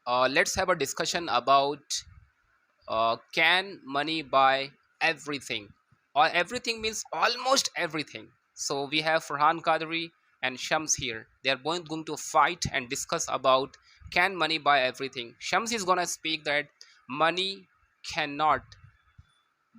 Let's have a discussion about can money buy everything? Or everything means almost everything. So we have Farhan Qadri and Shams here. They are both going to fight and discuss about can money buy everything. Shams is gonna speak that money cannot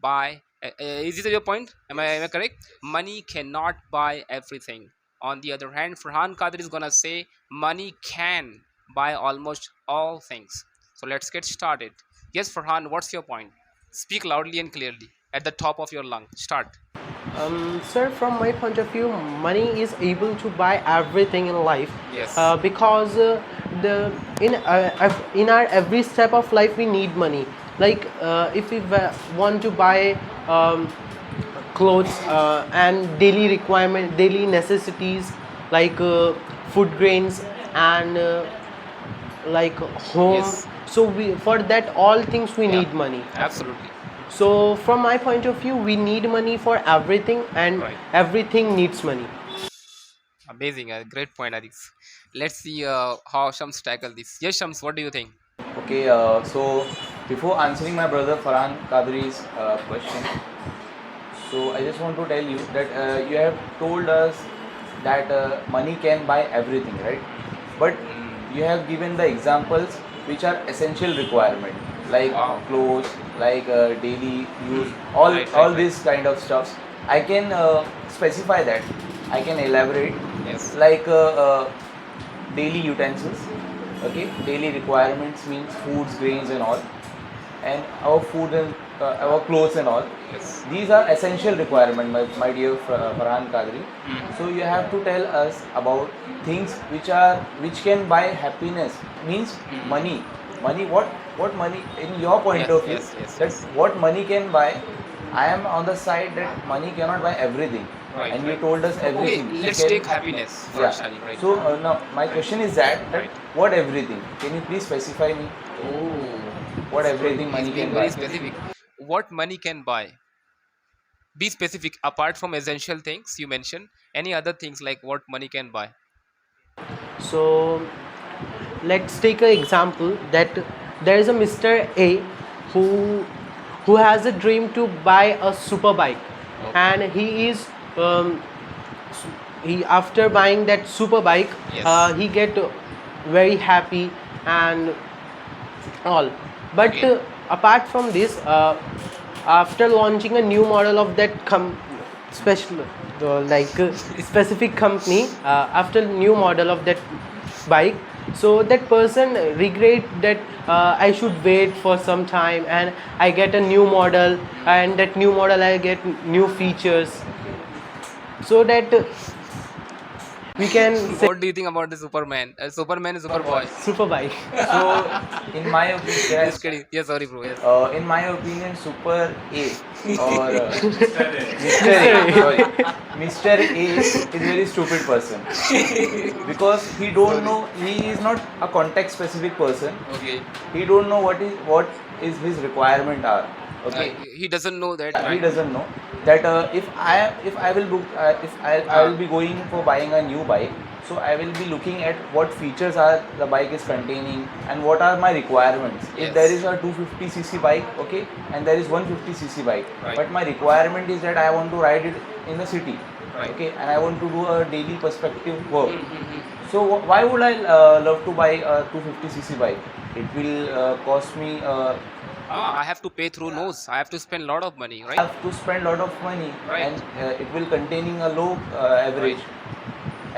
buy. Is this your point? Am I correct? Money cannot buy everything. On the other hand, Farhan Qadri is gonna say money can buy almost all things. So let's get started. Yes, Farhan, what's your point? Speak loudly and clearly at the top of your lung. Start. Sir, from my point of view, money is able to buy everything in life, Yes. because the in our every step of life we need money. Like if we want to buy clothes and daily requirement, daily necessities like food grains and like home. Yes. So we for that all things we Yeah. need money. Absolutely. So, from my point of view, we need money for everything, and Right. everything needs money. Amazing. A great point, Adis. Let's see how Shams tackle this. Yes, Shams, what do you think? Okay, so before answering my brother Farhan Kadri's question, so I just want to tell you that you have told us that money can buy everything, right? But Mm. you have given the examples which are essential requirement, like Wow. clothes, like daily use, Mm. all Right, right, all right. these kind of stuffs. I can specify that. I can elaborate, Yes. like daily utensils. Okay, daily requirements means foods, grains, and all, and our food and our clothes and all. Yes. These are essential requirement, my dear Farhan Kadri. Mm. So you have to tell us about things which can buy happiness. Means Mm. money. Money. What money in your point Yes, of view? yes, yes, That yes. what money can buy. I am on the side that money cannot buy everything, Right, and you right. told us Okay, everything. It let's can, take happiness yeah. first, Ali, right? So now my question is that Right. what everything? Can you please specify me Oh, what so everything he's money being can very buy? specific. What money can buy? Be specific. Apart from essential things you mentioned, any other things like what money can buy? So, let's take an example that there is a Mr. A who who has a dream to buy a super bike, Okay. and um, he after buying that super bike, Yes. he get very happy and all. But Okay. apart from this, after launching a new model of that special specific company, after new model of that bike, so that person regret that I should wait for some time and I get a new model, and that new model I get new features, so that we can say What do you think about the Superman? Superman is Superboy. super bike. So, in my opinion, Just yes, kidding. Yes, sorry, bro. Yes. in my opinion, Super A or Mr. Mr. A, sorry, A. Mr. A is very stupid person because he don't Sorry. know. He is not a context specific person. Okay. He don't know what is his requirement are. Okay, He doesn't know that, he right? doesn't know that if I will book if I Uh, will be going for buying a new bike, so I will be looking at what features are the bike is containing and what are my requirements. If there is yes. a 250cc bike, okay, and there is 150cc bike, Right. but my requirement is that I want to ride it in the city, Right. okay, and I want to do a daily perspective work. Mm-hmm. So why would I love to buy a 250cc bike? It will cost me I have to pay through nose. I have to spend a lot of money, right? have to spend a lot of money, Right. and it will containing a low Right. average,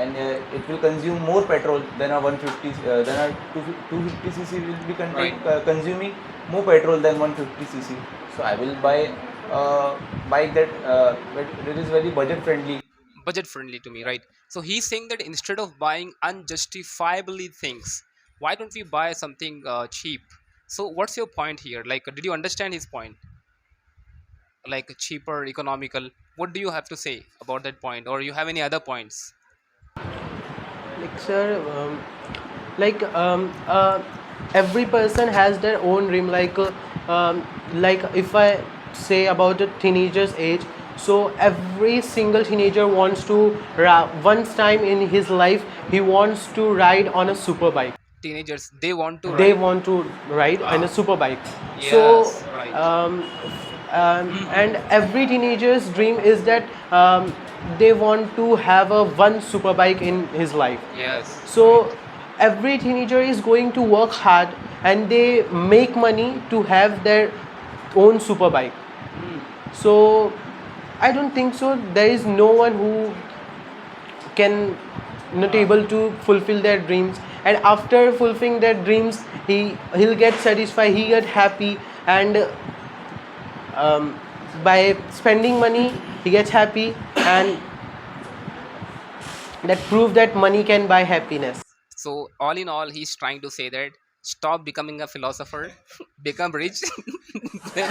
and it will consume more petrol than a 150 than a 250cc will be Right. consuming more petrol than 150cc. So I will buy a bike that is very budget friendly. Budget friendly to me, right? So he's saying that instead of buying unjustifiably things, why don't we buy something cheap? So what's your point here? Like, did you understand his point? Like cheaper, economical. What do you have to say about that point, or you have any other points? Like, sir, like every person has their own dream. Like if I say about a teenager's age, so every single teenager wants to once time in his life he wants to ride on a super bike. teenagers, they want to they ride. want to ride on a Ah, super bike. So yes, right. and every teenager's dream is that they want to have a one super bike in his life. Yes, right. So every teenager is going to work hard and they make money to have their own super bike. So I don't think so. There is no one who can not Ah, able to fulfill their dreams, and after fulfilling their dreams he'll get satisfied, he get happy, and um, by spending money he gets happy, and that prove that money can buy happiness. so all in all, he's trying to say that stop becoming a philosopher, become rich. Then